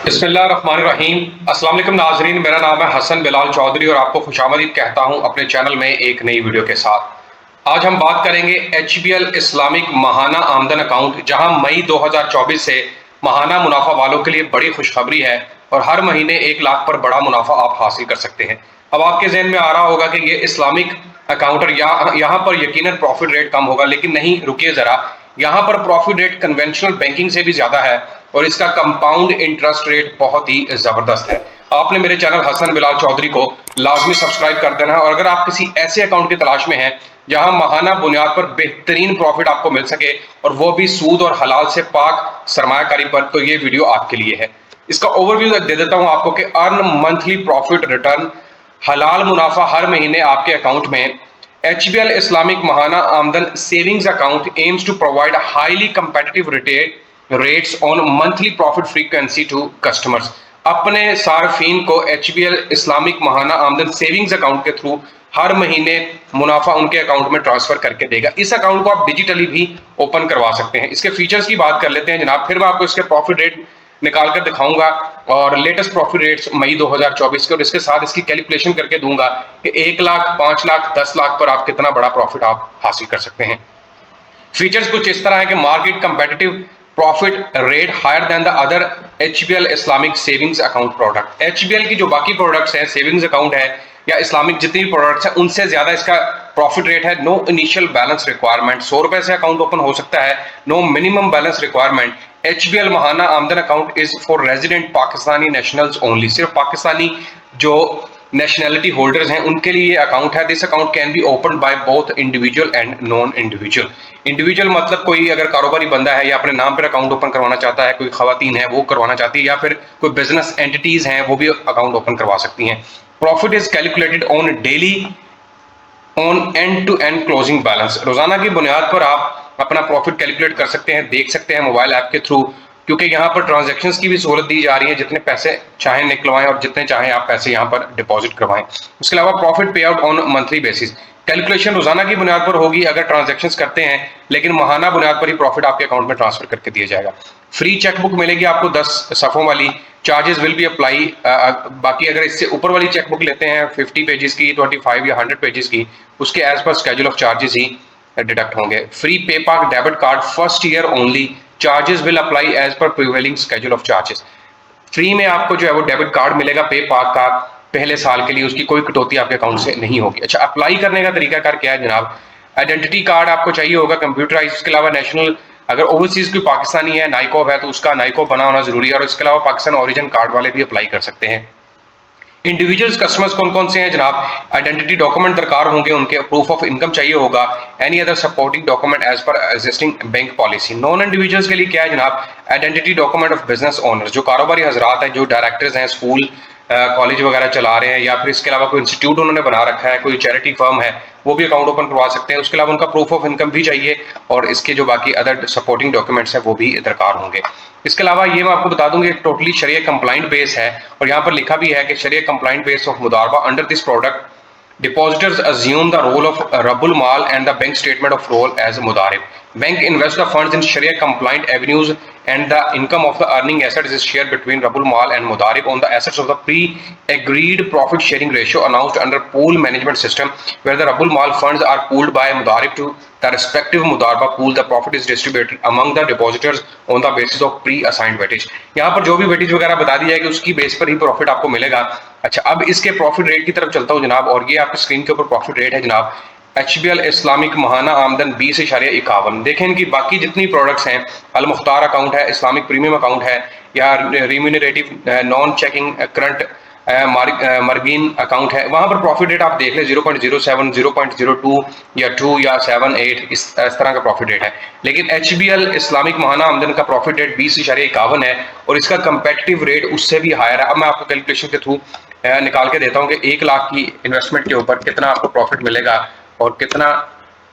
बिस्मिल्लाहिर्रहमानिर्रहीम। अस्सलाम वालेकुम नाजरीन, मेरा नाम है हसन बिलाल चौधरी और आपको खुशामदीद कहता हूं अपने चैनल में एक नई वीडियो के साथ। आज हम बात करेंगे HBL इस्लामिक माहाना आमदन अकाउंट, जहां मई 2024 से माहाना मुनाफा वालों के लिए बड़ी खुशखबरी है और हर महीने 1 लाख पर बड़ा मुनाफा आप हासिल कर सकते हैं। अब आपके जहन में आ रहा होगा कि ये इस्लामिक अकाउंट और यहाँ पर यकीनन प्रॉफिट रेट कम होगा, लेकिन नहीं, रुकिए जरा। यहाँ पर प्रॉफिट रेट कन्वेंशनल बैंकिंग से भी ज्यादा है और इसका कंपाउंड इंटरेस्ट रेट बहुत ही जबरदस्त है। आपने मेरे चैनल हसन बिलाल चौधरी को लाजमी सब्सक्राइब कर देना है और अगर आप किसी ऐसे अकाउंट की तलाश में हैं जहां माहाना बुनियाद पर बेहतरीन प्रॉफिट आपको मिल सके और वो भी सूद और हलाल से पाक सरमायाकारी पर, तो ये वीडियो आपके लिए है। इसका ओवरव्यू दे देता हूं आपको कि अर्न मंथली प्रॉफिट रिटर्न, हलाल मुनाफा हर महीने आपके अकाउंट में। HBL Islamic Mahana Aamdan savings account aims to provide highly competitive retail rates on monthly profit frequency to customers. अपने सार्फिन को HBL Islamic Mahana Aamdan savings account के थ्रू हर महीने मुनाफा उनके अकाउंट में ट्रांसफर करके देगा। इस अकाउंट को आप डिजिटली भी ओपन करवा सकते हैं। इसके फीचर्स की बात कर लेते हैं जनाब, फिर मैं आपको इसके प्रॉफिट रेट निकाल कर दिखाऊंगा और लेटेस्ट प्रॉफिट रेट्स मई 2024 के, और इसके साथ इसकी कैलकुलेशन करके दूंगा कि 1 लाख, 5 लाख, 10 लाख पर आप कितना बड़ा प्रॉफिट आप हासिल कर सकते हैं। फीचर्स कुछ इस तरह है कि market competitive profit rate higher than the other HBL Islamic savings account product. HBL की जो बाकी प्रोडक्ट्स हैं, सेविंग्स अकाउंट है या इस्लामिक जितनी भी प्रोडक्ट्स हैं, उनसे ज्यादा इसका प्रॉफिट रेट है। नो इनिशियल बैलेंस रिक्वायरमेंट, 100 रुपए से अकाउंट ओपन हो सकता है। No minimum balance requirement. HBL Mahana Aamdan account is for resident Pakistani nationals only. सिर्फ पाकिस्तानी जो नेशनैलिटी होल्डर्स हैं उनके लिए ये अकाउंट है। This account can be open by both individual and non individual. Individual मतलब कोई अगर कारोबारी बंदा है या अपने नाम पर अकाउंट ओपन करवाना चाहता है, कोई खवातीन है वो करवाना चाहती है, या फिर कोई बिजनेस एंटिटीज हैं वो भी अकाउंट ओपन करवा सकती हैं। Profit is calculated on daily on end to end closing balance. रोजाना की बुनियाद पर आप अपना प्रॉफिट कैलकुलेट कर सकते हैं, देख सकते हैं मोबाइल ऐप के थ्रू, क्योंकि यहाँ पर ट्रांजैक्शंस की भी सहूलत दी जा रही है। जितने पैसे चाहें निकलवाएं और जितने चाहें आप पैसे यहाँ पर डिपॉजिट करवाएं। उसके अलावा प्रॉफिट पे out on monthly basis. Calculation रोजाना की बुनियाद पर होगी अगर ट्रांजैक्शंस करते हैं, लेकिन माहाना बुनियाद पर ही प्रॉफिट आपके अकाउंट में ट्रांसफर करके दिया जाएगा। फ्री चेकबुक मिलेगी आपको 10 सफ़ों वाली। Charges will be apply. बाकी अगर इससे ऊपर वाली चेकबुक लेते हैं 50 पेजेस की, 25 या 100 पेजेस की, उसके as per schedule of charges ही डिडक्ट होंगे। Free pay Pak debit card first year only. Charges will apply as per prevailing schedule of charges. Free में आपको जो है वो डेबिट कार्ड मिलेगा पे पाक का पहले साल के लिए, उसकी कोई कटौती आपके अकाउंट से नहीं होगी। अच्छा, अप्लाई करने का तरीकाकार क्या है जनाब? आइडेंटिटी कार्ड आपको चाहिए होगा कंप्यूटराइज। उसके अलावा नेशनल, अगर ओवरसीज कोई पाकिस्तानी है, नाइकोब है, तो उसका नाइकोब बना होना जरूरी है। और इसके अलावा पाकिस्तान ओरिजिन कार्ड वाले भी अप्लाई कर सकते हैं। इंडिविजुअल्स कस्टमर्स कौन कौन से हैं जनाब? आइडेंटिटी डॉक्यूमेंट दरकार होंगे उनके, प्रूफ ऑफ इनकम चाहिए होगा, any other supporting document as per existing bank policy. Non individuals के लिए क्या है जनाब? Identity document of business owners, जो कारोबारी हजरात हैं, जो डायरेक्टर्स हैं, स्कूल कॉलेज वगैरह चला रहे हैं, या फिर इसके अलावा कोई इंस्टीट्यूट उन्होंने बना रखा है, कोई चैरिटी फर्म है, वो भी अकाउंट ओपन करवा सकते हैं। उसके अलावा उनका प्रूफ ऑफ इनकम भी चाहिए और इसके जो बाकी अदर सपोर्टिंग डॉक्यूमेंट्स हैं वो भी दरकार होंगे। इसके अलावा ये मैं आपको बता दूं कि टोटली शरिया कंप्लाइंट बेस है और यहाँ पर लिखा भी है कि शरिया कंप्लाइंट बेस ऑफ मुदारबा under this product depositors assume the role of Rabbul Mal and the bank statement of role as Mudarib. Bank invests the funds in Sharia compliant avenues and the income of the earning assets is shared between Rabbul Mal and Mudarib on the assets of the pre-agreed profit sharing ratio announced under pool management system, where the Rabbul Mal funds are pooled by Mudarib to the respective Mudarba pool. The profit is distributed among the depositors on the basis of pre-assigned weightage. यहाँ पर जो भी weightage वगैरह बता दी जाएगी उसकी base पर ही profit आपको मिलेगा। अच्छा, अब इसके प्रॉफिट रेट की तरफ चलता हूँ जनाब, और ये आपकी स्क्रीन के ऊपर प्रॉफिट रेट है जनाब। HBL इस्लामिक महाना आमदन 20.51। देखें इनकी बाकी जितनी प्रोडक्ट्स हैं, अल मुख्तार अकाउंट है, इस्लामिक प्रीमियम अकाउंट है, या remunerative non checking current margin account है, वहां पर प्रॉफिट रेट आप देख लें 0.07, 0.02 या 2 या 7, 8 इस तरह का प्रॉफिट रेट है। लेकिन HBL इस्लामिक महाना आमदन का प्रॉफिट रेट 20.51 है और इसका कंपेटिटिव रेट उससे भी हायर है। अब मैं आपको कैलकुलेशन के थ्रू निकाल के देता हूं कि 1 लाख की इन्वेस्टमेंट के ऊपर कितना आपको प्रॉफिट मिलेगा और कितना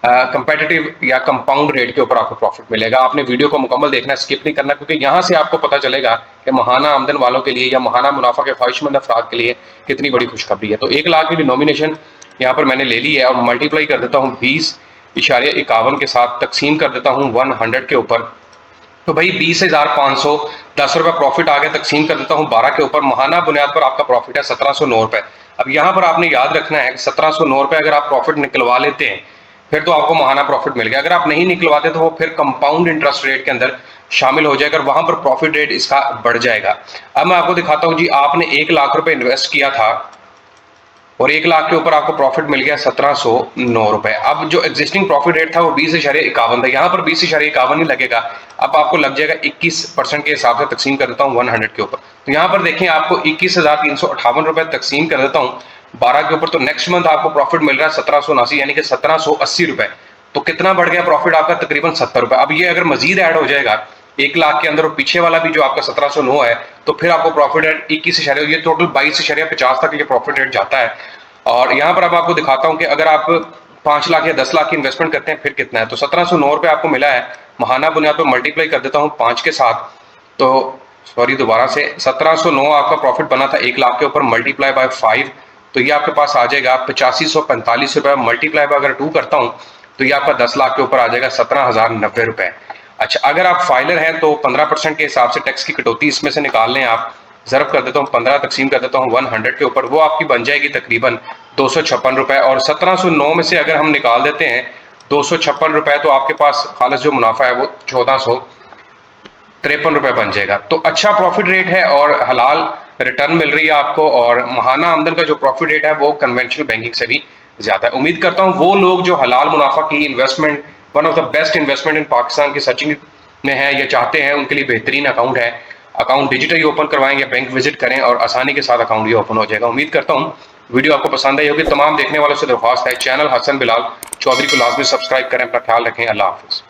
कंपेटिटिव या कंपाउंड रेट के ऊपर आपको प्रॉफिट मिलेगा। आपने वीडियो को मुकम्मल देखना, स्किप नहीं करना, क्योंकि यहाँ से आपको पता चलेगा कि महाना आमदन वालों के लिए या महाना मुनाफा के ख्वाहिशमंद अफराद के लिए कितनी बड़ी खुशखबरी है। तो 1 लाख की डिनोमिनेशन यहाँ पर मैंने ले ली है और मल्टीप्लाई कर देता हूँ 20.51 के साथ, तकसीम कर देता हूँ 100 के ऊपर, तो भाई 20,510 रुपये प्रॉफिट आगे तकसीम कर देता हूँ 12 के ऊपर। महाना बुनियाद पर आपका प्रॉफिट है 1709 रुपये। अब यहाँ पर आपने याद रखना है 1709 रुपये अगर आप प्रॉफिट निकलवा लेते हैं फिर तो आपको महाना प्रॉफिट मिल गया। अगर आप नहीं निकलवाते तो वो फिर कंपाउंड इंटरेस्ट रेट के अंदर शामिल हो जाएगा, वहां पर प्रॉफिट रेट इसका बढ़ जाएगा। अब मैं आपको दिखाता हूं जी, आपने 1 लाख रुपए इन्वेस्ट किया था और 1 लाख के ऊपर आपको प्रॉफिट मिल गया 1709 रुपए। अब जो एग्जिस्टिंग प्रॉफिट रेट था वो 20.51 था, यहाँ पर 20.51 ही लगेगा। अब आपको लग जाएगा 21% के हिसाब से तकसीम कर देता हूँ 100 के ऊपर। तो यहाँ पर देखें आपको 21,358 रुपए तकसीम कर देता हूँ 12 के ऊपर। तो नेक्स्ट मंथ आपको प्रॉफिट मिल रहा है 1779 यानी कि 1780 रुपए। तो कितना बढ़ गया प्रॉफिट आपका? तकरीबन 70 रुपए। अब ये अगर मजीद ऐड हो जाएगा 1 लाख के अंदर और पीछे वाला भी जो आपका 1709 है तो फिर आपको प्रॉफिट रेट 21 ये टोटल 22.50 तक ये प्रॉफिट रेट जाता है। और यहाँ पर अब आपको दिखाता हूँ कि अगर आप 5 लाख या 10 लाख की इन्वेस्टमेंट करते हैं फिर कितना है। तो 1709 रुपये आपको मिला है, महाना बुनियाद पर मल्टीप्लाई कर देता हूँ 5 के साथ। तो सॉरी दोबारा से 1709 आपका प्रॉफिट बना था 1 लाख के ऊपर, मल्टीप्लाई बाय 5 तो ये आपके पास आ जाएगा 8545 रुपये। मल्टीप्लाई बाय अगर 2 करता हूँ तो ये आपका 10 लाख के ऊपर आ जाएगा 17,090 रुपए। अच्छा, अगर आप फाइलर हैं तो 15% के हिसाब से टैक्स की कटौती इसमें से निकाल लें आप। ज़रब कर देता हूँ 15 तकसीम कर देता हूँ 100 के ऊपर, वो आपकी बन जाएगी तकरीबन 256 रुपए। और 1709 में से अगर हम निकाल देते हैं 256 रुपए तो आपके पास खालिस जो मुनाफा है वो 1453 रुपए बन जाएगा। तो अच्छा प्रॉफिट रेट है और हलाल रिटर्न मिल रही है आपको। और महाना आमदन का जो प्रॉफिट रेट है वो कन्वेंशनल बैंकिंग से भी ज्यादा है। उम्मीद करता हूँ वो लोग जो हलाल मुनाफा की investment, one of the best investment इन पाकिस्तान की सर्चिंग में है या चाहते हैं, उनके लिए बेहतरीन अकाउंट है। अकाउंट डिजिटली ओपन करवाएंगे, बैंक विजिट करें और आसानी के साथ अकाउंट ये ओपन हो जाएगा। उम्मीद करता हूँ वीडियो आपको पसंद आई होगी। तमाम देखने वालों से दरख्वास्त है चैनल हसन बिलाल चौधरी को लाजमी सब्सक्राइब करें। अपना ख्याल रखें। अल्लाह हाफिज़।